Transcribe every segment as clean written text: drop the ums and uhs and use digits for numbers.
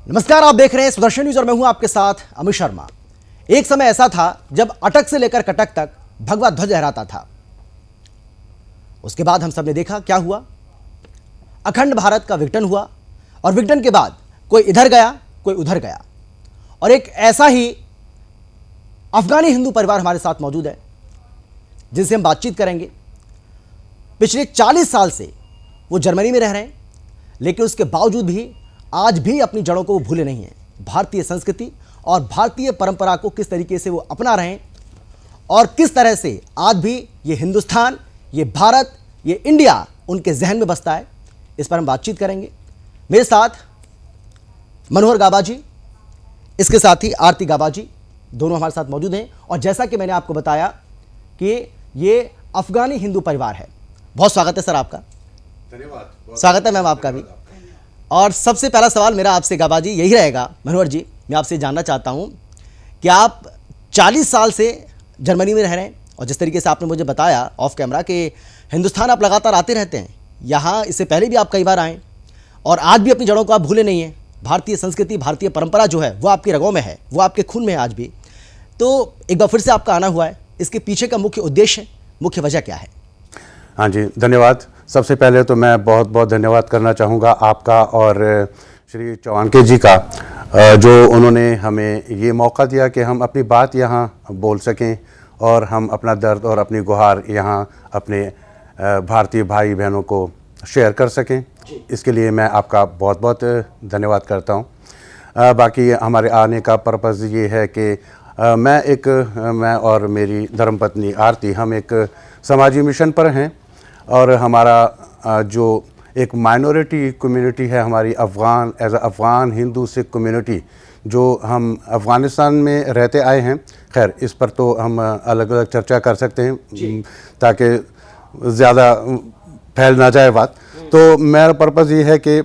नमस्कार, आप देख रहे हैं सुदर्शन न्यूज और मैं हूं आपके साथ अमित शर्मा। एक समय ऐसा था जब अटक से लेकर कटक तक भगवा ध्वज लहराता था। उसके बाद हम सब ने देखा क्या हुआ। अखंड भारत का विघटन हुआ और विघटन के बाद कोई इधर गया कोई उधर गया। और एक ऐसा ही अफगानी हिंदू परिवार हमारे साथ मौजूद है जिनसे हम बातचीत करेंगे। पिछले 40 साल से वो जर्मनी में रह रहे हैं, लेकिन उसके बावजूद भी आज भी अपनी जड़ों को वो भूले नहीं हैं। भारतीय संस्कृति और भारतीय परंपरा को किस तरीके से वो अपना रहे हैं और किस तरह से आज भी ये हिंदुस्तान, ये भारत, ये इंडिया उनके जहन में बसता है, इस पर हम बातचीत करेंगे। मेरे साथ मनोहर गाबा जी, इसके साथ ही आरती गाबा जी, दोनों हमारे साथ मौजूद हैं। और जैसा कि मैंने आपको बताया कि ये अफगानी हिंदू परिवार है। बहुत स्वागत है सर आपका। धन्यवाद। स्वागत है मैम आपका भी। और सबसे पहला सवाल मेरा आपसे गाबा जी यही रहेगा। मनोहर जी, मैं आपसे जानना चाहता हूं कि आप 40 साल से जर्मनी में रह रहे हैं और जिस तरीके से आपने मुझे बताया ऑफ कैमरा कि हिंदुस्तान आप लगातार आते रहते हैं, यहाँ इससे पहले भी आप कई बार आए और आज भी अपनी जड़ों को आप भूले नहीं हैं। भारतीय संस्कृति, भारतीय परंपरा जो है वो आपकी रगों में है, वो आपके खून में है आज भी। तो एक बार फिर से आपका आना हुआ है, इसके पीछे का मुख्य उद्देश्य, मुख्य वजह क्या है? हाँ जी, धन्यवाद। सबसे पहले तो मैं बहुत बहुत धन्यवाद करना चाहूँगा आपका और श्री चौहानके जी का, जो उन्होंने हमें ये मौका दिया कि हम अपनी बात यहाँ बोल सकें और हम अपना दर्द और अपनी गुहार यहाँ अपने भारतीय भाई बहनों को शेयर कर सकें। इसके लिए मैं आपका बहुत बहुत धन्यवाद करता हूँ। बाकी हमारे आने का पर्पज़ ये है कि मैं और मेरी धर्मपत्नी आरती, हम एक समाजी मिशन पर हैं और हमारा जो एक माइनॉरिटी कम्युनिटी है हमारी अफ़गान, एज अफ़गान हिंदू सिख कम्युनिटी, जो हम अफ़गानिस्तान में रहते आए हैं। खैर, इस पर तो हम अलग अलग चर्चा कर सकते हैं ताकि ज़्यादा फैल ना जाए बात। तो मेरा पर्पज़ ये है कि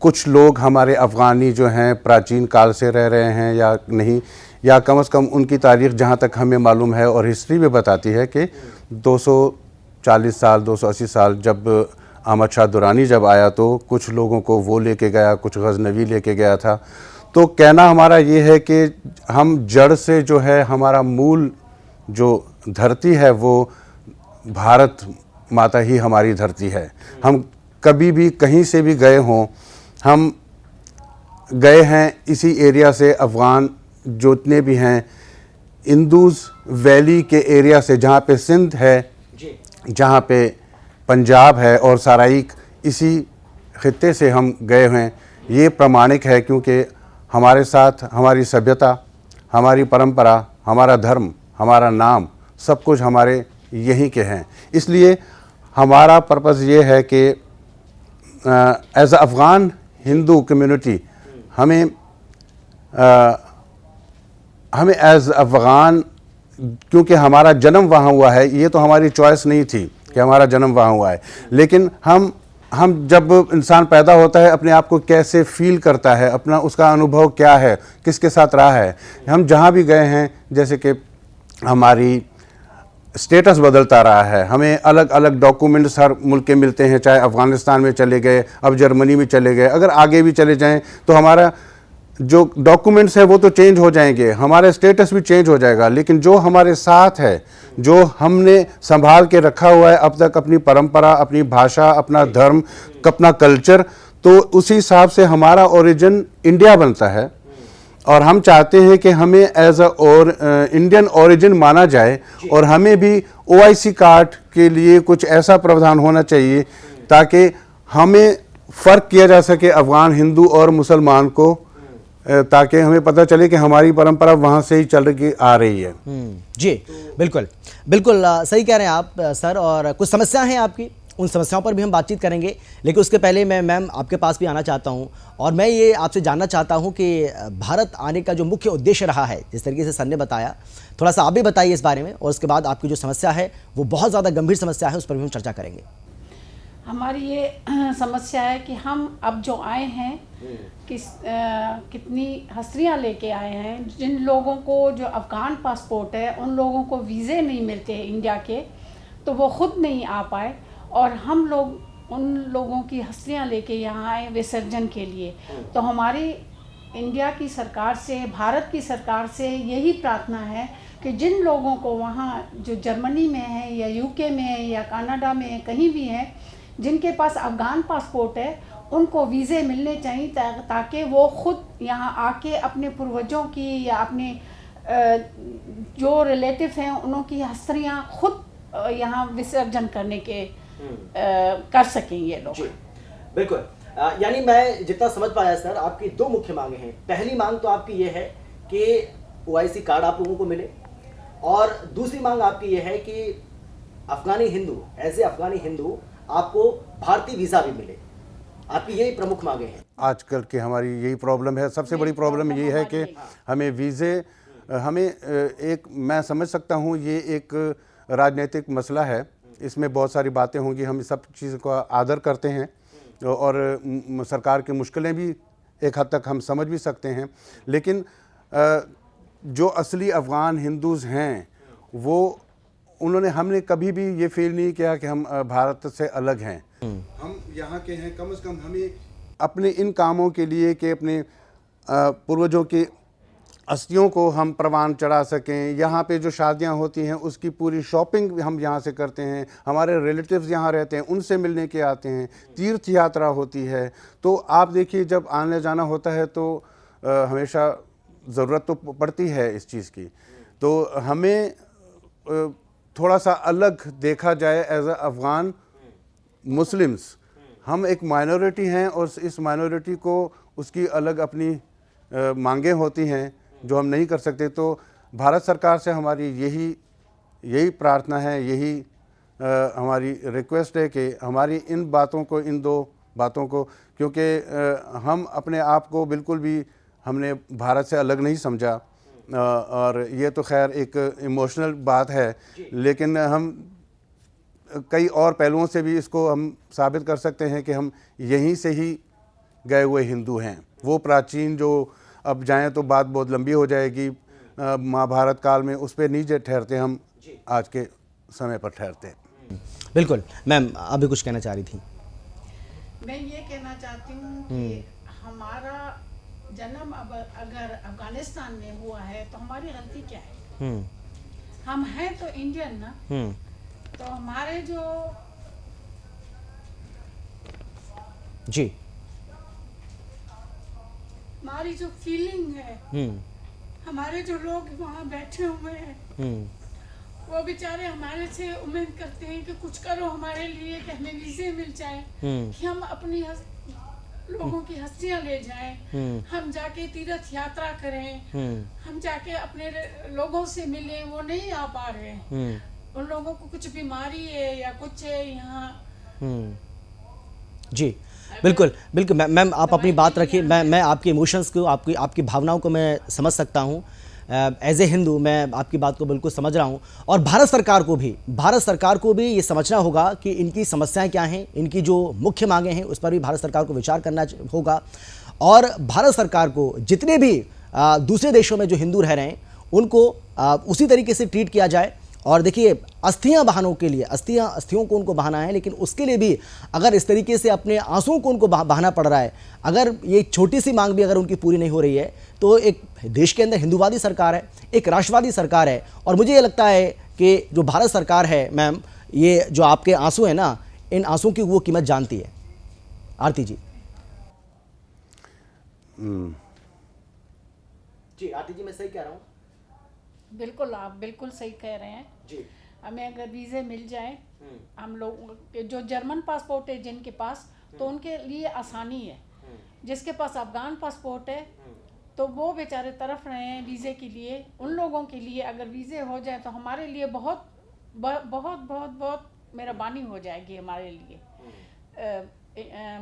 कुछ लोग हमारे अफ़गानी जो हैं प्राचीन काल से रह रहे हैं या नहीं, या कम से कम उनकी तारीख़ जहाँ तक हमें मालूम है और हिस्ट्री भी बताती है कि 240 साल 280 साल जब अहमद शाह दुरानी जब आया तो कुछ लोगों को वो लेके गया, कुछ गज़नवी लेके गया था। तो कहना हमारा ये है कि हम जड़ से जो है, हमारा मूल जो धरती है वो भारत माता ही हमारी धरती है। हम कभी भी कहीं से भी गए हों, हम गए हैं इसी एरिया से। अफ़गान जितने भी हैं इंदूज़ वैली के एरिया से, जहाँ पे सिंध है, जहाँ पे पंजाब है और सराइक, इसी खित्ते से हम गए हैं। ये प्रमाणिक है क्योंकि हमारे साथ हमारी सभ्यता, हमारी परंपरा, हमारा धर्म, हमारा नाम, सब कुछ हमारे यहीं के हैं। इसलिए हमारा पर्पज़ ये है कि as a Afghan Hindu community हमें एज अफ़गान, क्योंकि हमारा जन्म वहाँ हुआ है, ये तो हमारी चॉइस नहीं थी कि हमारा जन्म वहाँ हुआ है, लेकिन हम जब इंसान पैदा होता है अपने आप को कैसे फील करता है, अपना उसका अनुभव क्या है, किसके साथ रहा है। हम जहाँ भी गए हैं, जैसे कि हमारी स्टेटस बदलता रहा है, हमें अलग अलग डॉक्यूमेंट्स हर मुल्क के मिलते हैं। चाहे अफ़गानिस्तान में चले गए, अब जर्मनी में चले गए, अगर आगे भी चले जाएं तो हमारा जो डॉक्यूमेंट्स है वो तो चेंज हो जाएंगे, हमारा स्टेटस भी चेंज हो जाएगा, लेकिन जो हमारे साथ है, जो हमने संभाल के रखा हुआ है अब तक, अपनी परंपरा, अपनी भाषा, अपना धर्म, अपना कल्चर, तो उसी हिसाब से हमारा ओरिजिन इंडिया बनता है। और हम चाहते हैं कि हमें एज अ इंडियन ओरिजिन माना जाए और हमें भी OIC कार्ड के लिए कुछ ऐसा प्रावधान होना चाहिए ताकि हमें फ़र्क किया जा सके अफ़गान हिंदू और मुसलमान को, ताकि हमें पता चले कि हमारी परंपरा वहाँ से ही चल के आ रही है। जी बिल्कुल बिल्कुल सही कह रहे हैं आप सर। और कुछ समस्या हैं आपकी, उन समस्याओं पर भी हम बातचीत करेंगे, लेकिन उसके पहले मैं मैम आपके पास भी आना चाहता हूं और मैं ये आपसे जानना चाहता हूं कि भारत आने का जो मुख्य उद्देश्य रहा है, जिस तरीके से सर ने बताया, थोड़ा सा आप भी बताइए इस बारे में, और उसके बाद आपकी जो समस्या है वो बहुत ज़्यादा गंभीर समस्या है, उस पर भी हम चर्चा करेंगे। हमारी ये समस्या है कि हम अब जो आए हैं कितनी हस्तियाँ लेके आए हैं। जिन लोगों को जो अफ़गान पासपोर्ट है उन लोगों को वीज़े नहीं मिलते इंडिया के, तो वो ख़ुद नहीं आ पाए और हम लोग उन लोगों की हस्तियां लेके यहाँ आए विसर्जन के लिए। तो हमारी इंडिया की सरकार से, भारत की सरकार से यही प्रार्थना है कि जिन लोगों को वहाँ जो जर्मनी में है या यूके में है या कनाडा में है, कहीं भी है, जिनके पास अफ़गान पासपोर्ट है, उनको वीज़े मिलने चाहिए ताकि वो खुद यहाँ आके अपने पूर्वजों की या अपने जो रिलेटिव हैं उनकी हस्तियाँ खुद यहाँ विसर्जन करने के कर सकें ये लोग। बिल्कुल। यानी मैं जितना समझ पाया सर, आपकी दो मुख्य मांगे हैं। पहली मांग तो आपकी ये है कि ओआईसी कार्ड आप लोगों को मिले, और दूसरी मांग आपकी ये है कि अफगानी हिंदू, ऐसे अफगानी हिंदू आपको भारतीय वीज़ा भी मिले। आपकी यही प्रमुख मांगे हैं। आजकल की हमारी यही प्रॉब्लम है। सबसे बड़ी प्रॉब्लम ये है कि हमें वीज़े, हमें एक, मैं समझ सकता हूँ ये एक राजनीतिक मसला है, इसमें बहुत सारी बातें होंगी, हम सब चीज़ का आदर करते हैं और सरकार की मुश्किलें भी एक हद तक हम समझ भी सकते हैं, लेकिन जो असली अफ़गान हिंदूज़ हैं वो हमने कभी भी ये फील नहीं किया कि हम भारत से अलग हैं। हम यहाँ के हैं, कम से कम हमें अपने इन कामों के लिए कि अपने पूर्वजों की अस्थियों को हम परवान चढ़ा सकें, यहाँ पे जो शादियाँ होती हैं उसकी पूरी शॉपिंग हम यहाँ से करते हैं, हमारे रिलेटिव्स यहाँ रहते हैं उनसे मिलने के आते हैं, तीर्थ यात्रा होती है। तो आप देखिए जब आने जाना होता है तो हमेशा ज़रूरत तो पड़ती है इस चीज़ की। तो हमें थोड़ा सा अलग देखा जाए एज अ अफ़गान मुस्लिम्स। हम एक माइनॉरिटी हैं और इस माइनॉरिटी को उसकी अलग अपनी मांगें होती हैं जो हम नहीं कर सकते। तो भारत सरकार से हमारी यही प्रार्थना है, यही हमारी रिक्वेस्ट है कि हमारी इन बातों को, इन दो बातों को, क्योंकि हम अपने आप को बिल्कुल भी हमने भारत से अलग नहीं समझा, और ये तो खैर एक इमोशनल बात है, लेकिन हम कई और पहलुओं से भी इसको हम साबित कर सकते हैं कि हम यहीं से ही गए हुए हिंदू हैं। वो प्राचीन जो, अब जाएं तो बात बहुत लंबी हो जाएगी, महाभारत काल में उस पर नहीं ठहरते, हम आज के समय पर ठहरते हैं। बिल्कुल। मैम अभी कुछ कहना चाह रही थी। मैं ये कहना चाहती हूँ कि हमारा जन्म अब अगर अफगानिस्तान में हुआ है तो हमारी गलती क्या है? हम हैं तो इंडियन ना, तो हमारे जो जी हमारी जो फीलिंग है, हमारे जो लोग वहाँ बैठे हुए हैं वो बेचारे हमारे से उम्मीद करते हैं कि कुछ करो हमारे लिए, कि हमें वीज़े मिल जाए, कि हम अपनी लोगों की हस्तियाँ ले जाएं, हम जाके तीर्थ यात्रा करें, हम जाके अपने लोगों से मिलें। वो नहीं आ पा रहे हैं, उन लोगों को कुछ बीमारी है या कुछ है यहाँ। जी बिल्कुल बिल्कुल। मैम आप अपनी बात रखिए। मैं आपके इमोशंस को, आपकी भावनाओं को मैं समझ सकता हूँ। एज ए हिंदू मैं आपकी बात को बिल्कुल समझ रहा हूँ, और भारत सरकार को भी ये समझना होगा कि इनकी समस्याएं क्या हैं, इनकी जो मुख्य मांगे हैं उस पर भी भारत सरकार को विचार करना होगा। और भारत सरकार को जितने भी दूसरे देशों में जो हिंदू रह रहे हैं उनको उसी तरीके से ट्रीट किया जाए। और देखिए, अस्थियां बहानों के लिए, अस्थियों को उनको बहाना है, लेकिन उसके लिए भी अगर इस तरीके से अपने आंसुओं को उनको बहाना पड़ रहा है, अगर ये छोटी सी मांग भी अगर उनकी पूरी नहीं हो रही है, तो एक देश के अंदर हिंदूवादी सरकार है, एक राष्ट्रवादी सरकार है, और मुझे ये लगता है कि जो भारत सरकार है मैम, ये जो आपके आंसू हैं ना, इन आंसुओं की वो कीमत जानती है। आरती जी। जी आरती जी, मैं सही कह रहा हूँ? बिल्कुल, आप बिल्कुल सही कह रहे हैं जी। हमें अगर वीज़े मिल जाए, हम लोग के जो जर्मन पासपोर्ट है जिनके पास, तो उनके लिए आसानी है। जिसके पास अफगान पासपोर्ट है तो वो बेचारे तरफ रहे हैं वीज़े के लिए। उन लोगों के लिए अगर वीज़े हो जाए तो हमारे लिए बहुत बहुत बहुत बहुत मेहरबानी हो जाएगी हमारे लिए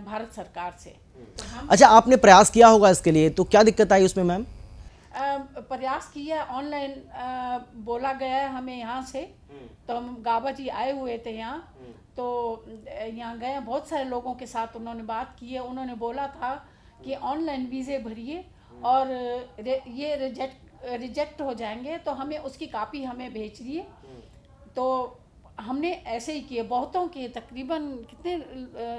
भारत सरकार से। तो हम अच्छा, आपने प्रयास किया होगा इसके लिए, तो क्या दिक्कत आई उसमें मैम? प्रयास किया, ऑनलाइन बोला गया है हमें यहाँ से। तो हम गाबा जी आए हुए थे यहाँ, तो यहाँ गए, बहुत सारे लोगों के साथ उन्होंने बात की है। उन्होंने बोला था कि ऑनलाइन वीज़े भरिए और ये रिजेक्ट हो जाएंगे, तो हमें उसकी कॉपी हमें भेज दिए। तो हमने ऐसे ही किए, बहुतों के, तकरीबन कितने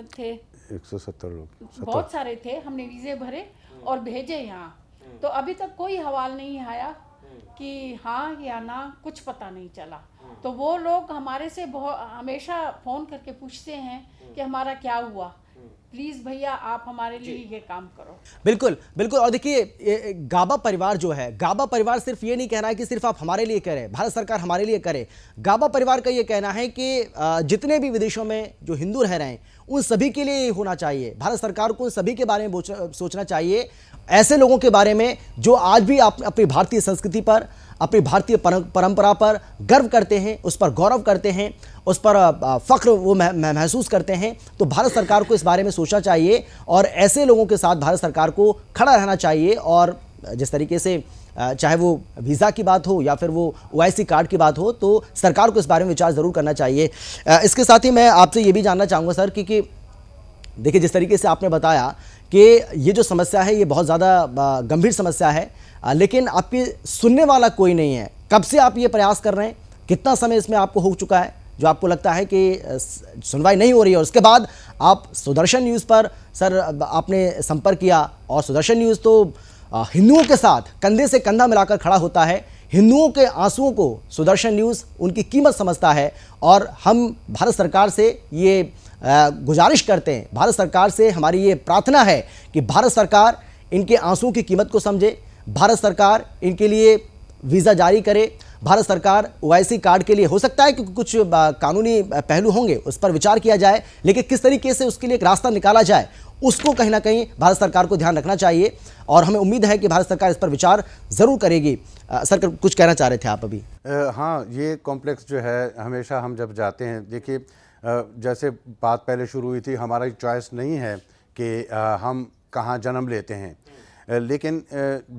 थे, 170 लोग, बहुत सारे थे, हमने वीज़े भरे और भेजे यहाँ। तो अभी तक कोई हवाल नहीं आया कि हाँ या ना, कुछ पता नहीं चला। तो वो लोग हमारे से बहुत हमेशा फ़ोन करके पूछते हैं कि हमारा क्या हुआ, प्लीज़ भैया आप हमारे लिए ये काम करो। बिल्कुल बिल्कुल। और देखिए गाबा परिवार जो है, गाबा परिवार सिर्फ ये नहीं कहना है कि सिर्फ आप हमारे लिए करें, भारत सरकार हमारे लिए करे। गाबा परिवार का ये कहना है कि जितने भी विदेशों में जो हिंदू रह रहे हैं उन सभी के लिए होना चाहिए। भारत सरकार को उन सभी के बारे में सोचना चाहिए, ऐसे लोगों के बारे में जो आज भी अपनी भारतीय संस्कृति पर, अपनी भारतीय परंपरा पर गर्व करते हैं, उस पर गौरव करते हैं, उस पर फख्र वो महसूस करते हैं। तो भारत सरकार को इस बारे में सोचना चाहिए और ऐसे लोगों के साथ भारत सरकार को खड़ा रहना चाहिए। और जिस तरीके से चाहे वो वीज़ा की बात हो या फिर वो OIC कार्ड की बात हो, तो सरकार को इस बारे में विचार ज़रूर करना चाहिए। इसके साथ ही मैं आपसे ये भी जानना चाहूँगा सर कि देखिए जिस तरीके से आपने बताया कि ये जो समस्या है ये बहुत ज़्यादा गंभीर समस्या है, लेकिन आपके सुनने वाला कोई नहीं है। कब से आप ये प्रयास कर रहे हैं, कितना समय इसमें आपको हो चुका है जो आपको लगता है कि सुनवाई नहीं हो रही है? और उसके बाद आप सुदर्शन न्यूज़ पर सर आपने संपर्क किया और सुदर्शन न्यूज़ तो हिंदुओं के साथ कंधे से कंधा मिलाकर खड़ा होता है। हिंदुओं के आंसुओं को सुदर्शन न्यूज़ उनकी कीमत समझता है और हम भारत सरकार से ये गुजारिश करते हैं, भारत सरकार से हमारी ये प्रार्थना है कि भारत सरकार इनके आंसुओं की कीमत को समझे, भारत सरकार इनके लिए वीज़ा जारी करे, भारत सरकार OIC कार्ड के लिए हो सकता है कि कुछ कानूनी पहलू होंगे, उस पर विचार किया जाए, लेकिन किस तरीके से उसके लिए एक रास्ता निकाला जाए उसको कहीं ना कहीं भारत सरकार को ध्यान रखना चाहिए और हमें उम्मीद है कि भारत सरकार इस पर विचार ज़रूर करेगी। सर कुछ कहना चाह रहे थे आप अभी? हाँ, ये कॉम्प्लेक्स जो है हमेशा हम जब जाते हैं, देखिए जैसे बात पहले शुरू हुई थी, हमारा चॉइस नहीं है कि हम कहाँ जन्म लेते हैं, लेकिन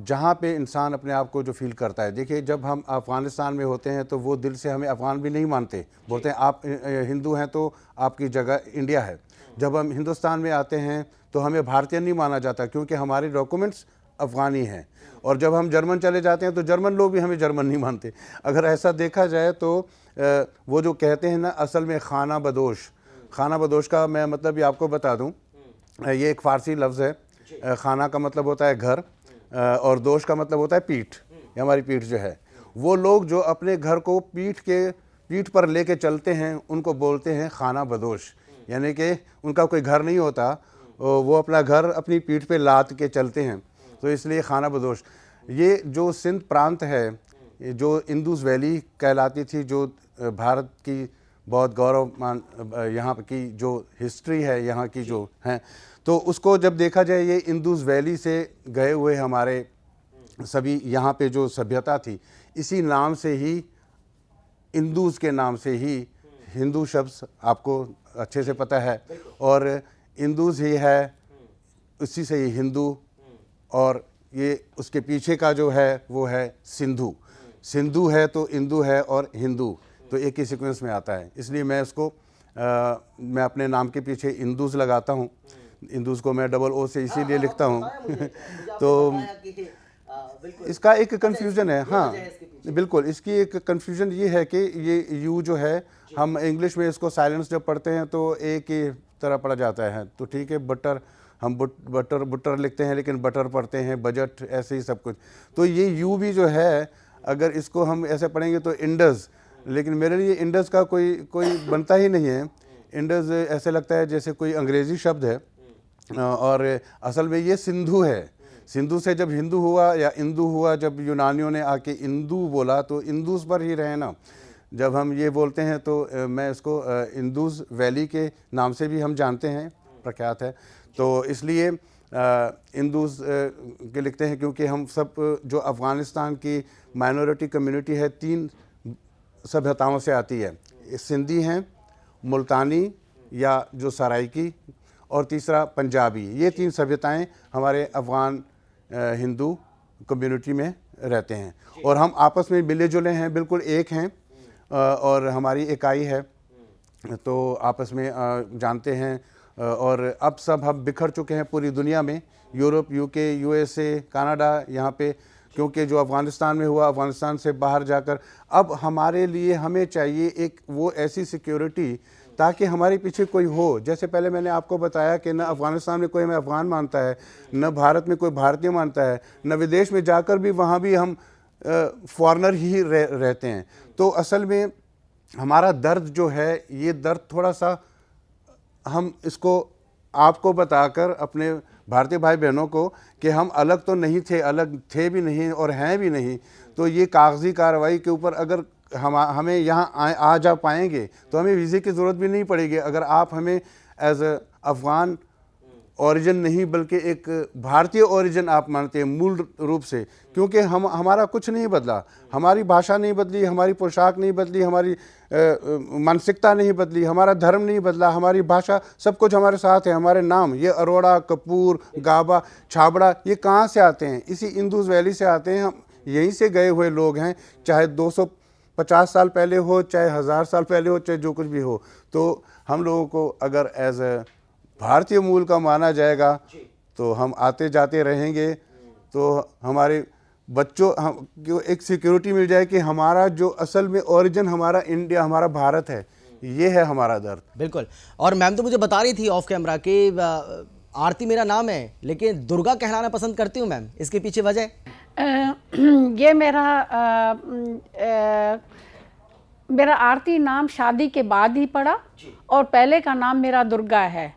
जहाँ पे इंसान अपने आप को जो फील करता है, देखिए जब हम अफ़गानिस्तान में होते हैं तो वो दिल से हमें अफ़गान भी नहीं मानते, बोलते हैं आप हिंदू हैं तो आपकी जगह इंडिया है। जब हम हिंदुस्तान में आते हैं तो हमें भारतीय नहीं माना जाता क्योंकि हमारे डॉक्यूमेंट्स अफ़गानी हैं, और जब हम जर्मन चले जाते हैं तो जर्मन लोग भी हमें जर्मन नहीं मानते। अगर ऐसा देखा जाए तो वो जो कहते हैं ना, असल में खाना बदोश का मैं मतलब भी आपको बता दूं, ये एक फ़ारसी लफ्ज़ है। खाना का मतलब होता है घर और दोष का मतलब होता है पीठ। ये हमारी पीठ जो है, वो लोग जो अपने घर को पीठ पर लेके चलते हैं उनको बोलते हैं खाना बदोश, यानी कि उनका कोई घर नहीं होता, वो अपना घर अपनी पीठ पे लाद के चलते हैं, तो इसलिए खाना बदोश। ये जो सिंध प्रांत है, जो इंदुज़ वैली कहलाती थी, जो भारत की बहुत गौरवमान यहाँ की जो हिस्ट्री है यहाँ की जो है, तो उसको जब देखा जाए, ये इंदुज़ वैली से गए हुए हमारे सभी यहाँ पे जो सभ्यता थी, इसी नाम से ही, इंदुज़ के नाम से ही हिंदू शब्द आपको अच्छे से पता है, और इंदुज़ ही है, उसी से ही हिंदू, और ये उसके पीछे का जो है वो है सिंधु है तो इंदू है और हिंदू तो एक ही सीक्वेंस में आता है। इसलिए मैं इसको मैं अपने नाम के पीछे इंदुज़ लगाता हूँ। इंदुज़ को मैं डबल O से इसीलिए लिखता हूँ तो इसका एक कन्फ्यूज़न है। हाँ बिल्कुल, इसकी एक कन्फ्यूज़न ये है कि ये यू जो है, हम इंग्लिश में इसको साइलेंस जब पढ़ते हैं तो एक ही तरह पढ़ा जाता है, तो ठीक है, बटर हम बुटर लिखते हैं लेकिन बटर पढ़ते हैं, बजट, ऐसे ही सब कुछ। तो ये यू भी जो है, अगर इसको हम ऐसे पढ़ेंगे तो इंडस, लेकिन मेरे लिए इंडस का कोई बनता ही नहीं है। इंडस ऐसे लगता है जैसे कोई अंग्रेज़ी शब्द है, और असल में ये सिंधु है। सिंधु से जब हिंदू हुआ या इंदू हुआ, जब यूनानियों ने आके इंदू बोला तो इंदूज़ पर ही रहे ना। जब हम ये बोलते हैं तो मैं इसको इंदुज़ वैली के नाम से भी हम जानते हैं, प्रख्यात है, तो इसलिए इंदुज़ के लिखते हैं, क्योंकि हम सब जो अफ़गानिस्तान की माइनॉरिटी कम्युनिटी है, 3 सभ्यताओं से आती है। सिंधी हैं, मुल्तानी या जो सराइकी, और तीसरा पंजाबी। ये 3 सभ्यताएं हमारे अफ़गान हिंदू कम्युनिटी में रहते हैं, और हम आपस में मिले जुले हैं, बिल्कुल एक हैं, और हमारी इकाई है, तो आपस में जानते हैं। और अब सब हम बिखर चुके हैं पूरी दुनिया में, यूरोप, UK, USA, कनाडा, यहाँ पे क्योंकि जो अफ़गानिस्तान में हुआ, अफ़गानिस्तान से बाहर जाकर अब हमारे लिए हमें चाहिए एक वो ऐसी सिक्योरिटी ताकि हमारे पीछे कोई हो। जैसे पहले मैंने आपको बताया कि न अफ़गानिस्तान में कोई हमें अफ़गान मानता है, न भारत में कोई भारतीय मानता है, न विदेश में जाकर भी वहाँ भी हम फॉरेनर ही रहते हैं। तो असल में हमारा दर्द जो है, ये दर्द थोड़ा सा हम इसको आपको बताकर अपने भारतीय भाई बहनों को कि हम अलग तो नहीं थे, अलग थे भी नहीं और हैं भी नहीं। तो ये कागजी कार्रवाई के ऊपर अगर हमें यहाँ आ जा पाएंगे तो हमें वीज़े की ज़रूरत भी नहीं पड़ेगी। अगर आप हमें एज अफ़गान ओरिजिन नहीं बल्कि एक भारतीय ओरिजिन आप मानते हैं मूल रूप से, क्योंकि हमारा कुछ नहीं बदला, हमारी भाषा नहीं बदली, हमारी पोशाक नहीं बदली, हमारी मानसिकता नहीं बदली, हमारा धर्म नहीं बदला, हमारी भाषा, सब कुछ हमारे साथ है। हमारे नाम ये अरोड़ा, कपूर, गाबा, छाबड़ा ये कहाँ से आते हैं? इसी इंदुज़ वैली से आते हैं। हम यहीं से गए हुए लोग हैं, चाहे 250 साल पहले हो, चाहे 1000 साल पहले हो, चाहे जो कुछ भी हो। तो हम लोगों को अगर एज ए भारतीय मूल का माना जाएगा तो हम आते जाते रहेंगे, तो हमारे बच्चों को एक सिक्योरिटी मिल जाए कि हमारा जो असल में ओरिजिन हमारा इंडिया, हमारा भारत है। ये है हमारा दर्द। बिल्कुल। और मैम तो मुझे बता रही थी ऑफ कैमरा कि आरती मेरा नाम है लेकिन दुर्गा कहलाना पसंद करती हूँ मैम, इसके पीछे वजह? ये मेरा आरती नाम शादी के बाद ही पड़ा और पहले का नाम मेरा दुर्गा है।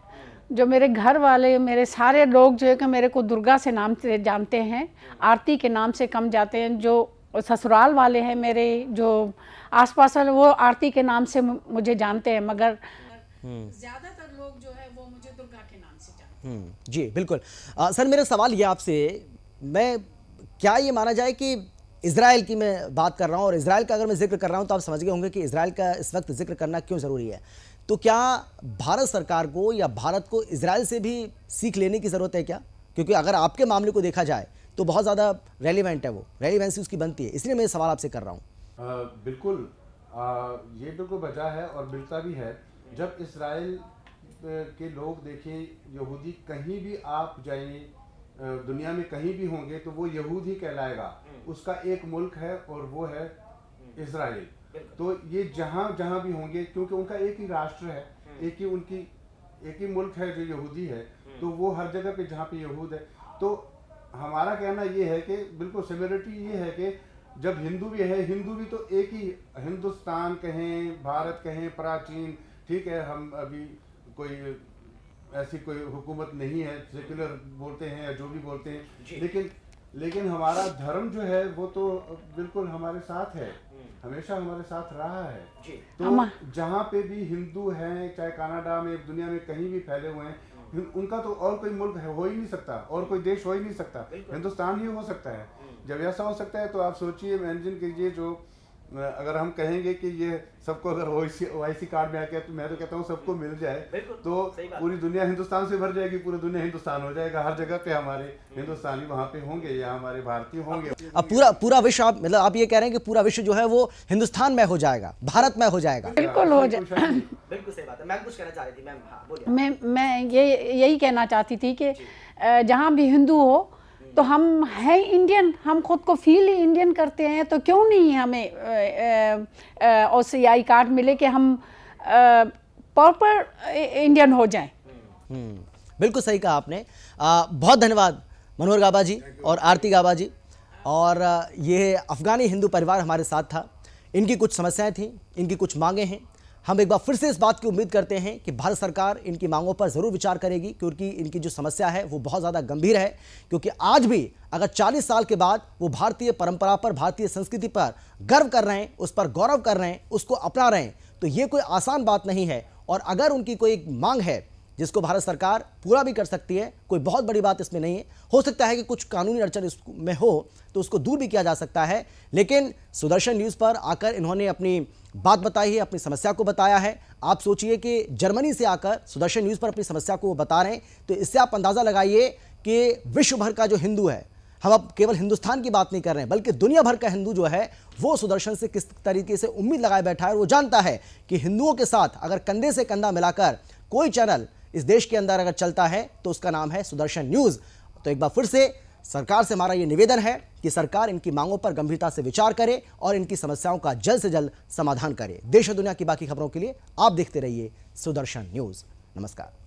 जो मेरे घर वाले, मेरे सारे लोग जो है कि मेरे को दुर्गा से नाम से जानते हैं, आरती के नाम से कम जाते हैं। जो ससुराल वाले हैं मेरे, जो आसपास वाले, वो आरती के नाम से मुझे जानते हैं, मगर ज़्यादातर लोग जो है वो मुझे दुर्गा के नाम से जानते हैं। जी बिल्कुल। सर मेरा सवाल ये आपसे, मैं क्या ये माना जाए कि इजराइल की मैं बात कर रहा हूँ और इजराइल का अगर मैं जिक्र कर रहा हूँ तो आप समझ गए होंगे कि इजराइल का इस वक्त जिक्र करना क्यों ज़रूरी है। तो क्या भारत सरकार को या भारत को इजराइल से भी सीख लेने की ज़रूरत है क्या? क्योंकि अगर आपके मामले को देखा जाए तो बहुत ज़्यादा रेलिवेंट है, वो रेलिवेंसी उसकी बनती है, इसलिए मैं सवाल आपसे कर रहा हूँ। बिल्कुल, ये बिल्कुल वजह है और मिलता भी है। जब इजराइल के लोग देखें, यहूदी कहीं भी आप जाइए दुनिया में कहीं भी होंगे तो वो यहूद ही कहलाएगा। उसका एक मुल्क है और वो है इजराइल। तो ये जहाँ जहाँ भी होंगे, क्योंकि उनका एक ही राष्ट्र है, एक ही मुल्क है जो यहूदी है, तो वो हर जगह पे जहाँ पे यहूद है। तो हमारा कहना ये है कि बिल्कुल सिमिलरिटी ये है कि जब हिंदू भी है, हिंदू भी तो एक ही, हिंदुस्तान कहें, भारत कहें, प्राचीन, ठीक है, हम अभी कोई ऐसी कोई हुकूमत नहीं है, सेक्युलर बोलते हैं या जो भी बोलते हैं, लेकिन हमारा धर्म जो है वो तो बिल्कुल हमारे साथ है, हमेशा हमारे साथ रहा है। तो जहाँ पे भी हिंदू हैं, चाहे कनाडा में, दुनिया में कहीं भी फैले हुए हैं, उनका तो और कोई मुल्क हो ही नहीं सकता, और कोई देश हो ही नहीं सकता, हिंदुस्तान ही हो सकता है। जब ऐसा हो सकता है तो आप सोचिए, इमेजिन कीजिए, जो अगर हम कहेंगे कि ये सबको अगर ओआईसी कार्ड में आके, तो मैं तो कहता हूँ सबको मिल जाए तो पूरी दुनिया हिंदुस्तान से भर जाएगी, पूरी दुनिया हिंदुस्तान हो जाएगा। हर जगह पे हमारे हिंदुस्तानी वहाँ पे होंगे या हमारे भारतीय होंगे। अब पूरा विश्व, आप मतलब आप ये कह रहे हैं कि पूरा विश्व जो है वो हिंदुस्तान में हो जाएगा, भारत में हो जाएगा? बिल्कुल हो जाएगा। बिल्कुल सही बात है। मैं कुछ कहना चाह रही थी मैम। हाँ बोलिए। मैं यही कहना चाहती थी कि जहाँ भी हिंदू हो तो हम हैं इंडियन, हम खुद को फील ही इंडियन करते हैं, तो क्यों नहीं हमें OCI कार्ड मिले कि हम प्रॉपर इंडियन हो जाएं। बिल्कुल सही कहा आपने। बहुत धन्यवाद मनोहर गाबा जी और आरती गाबा जी। और ये अफ़गानी हिंदू परिवार हमारे साथ था, इनकी कुछ समस्याएं थीं, इनकी कुछ मांगें हैं। हम एक बार फिर से इस बात की उम्मीद करते हैं कि भारत सरकार इनकी मांगों पर ज़रूर विचार करेगी, क्योंकि इनकी जो समस्या है वो बहुत ज़्यादा गंभीर है। क्योंकि आज भी अगर 40 साल के बाद वो भारतीय परंपरा पर, भारतीय संस्कृति पर गर्व कर रहे हैं, उस पर गौरव कर रहे हैं, उसको अपना रहे हैं, तो ये कोई आसान बात नहीं है। और अगर उनकी कोई मांग है जिसको भारत सरकार पूरा भी कर सकती है, कोई बहुत बड़ी बात इसमें नहीं है। हो सकता है कि कुछ कानूनी अड़चन इसमें हो तो उसको दूर भी किया जा सकता है, लेकिन सुदर्शन न्यूज़ पर आकर इन्होंने अपनी बात बताई है, अपनी समस्या को बताया है। आप सोचिए कि जर्मनी से आकर सुदर्शन न्यूज़ पर अपनी समस्या को वो बता रहे हैं, तो इससे आप अंदाज़ा लगाइए कि विश्व भर का जो हिंदू है, हम अब केवल हिंदुस्तान की बात नहीं कर रहे हैं बल्कि दुनिया भर का हिंदू जो है वो सुदर्शन से किस तरीके से उम्मीद लगाए बैठा है। और वो जानता है कि हिंदुओं के साथ अगर कंधे से कंधा मिलाकर कोई चैनल इस देश के अंदर अगर चलता है तो उसका नाम है सुदर्शन न्यूज़। तो एक बार फिर से सरकार से हमारा यह निवेदन है कि सरकार इनकी मांगों पर गंभीरता से विचार करे और इनकी समस्याओं का जल्द से जल्द समाधान करे। देश और दुनिया की बाकी खबरों के लिए आप देखते रहिए सुदर्शन न्यूज। नमस्कार।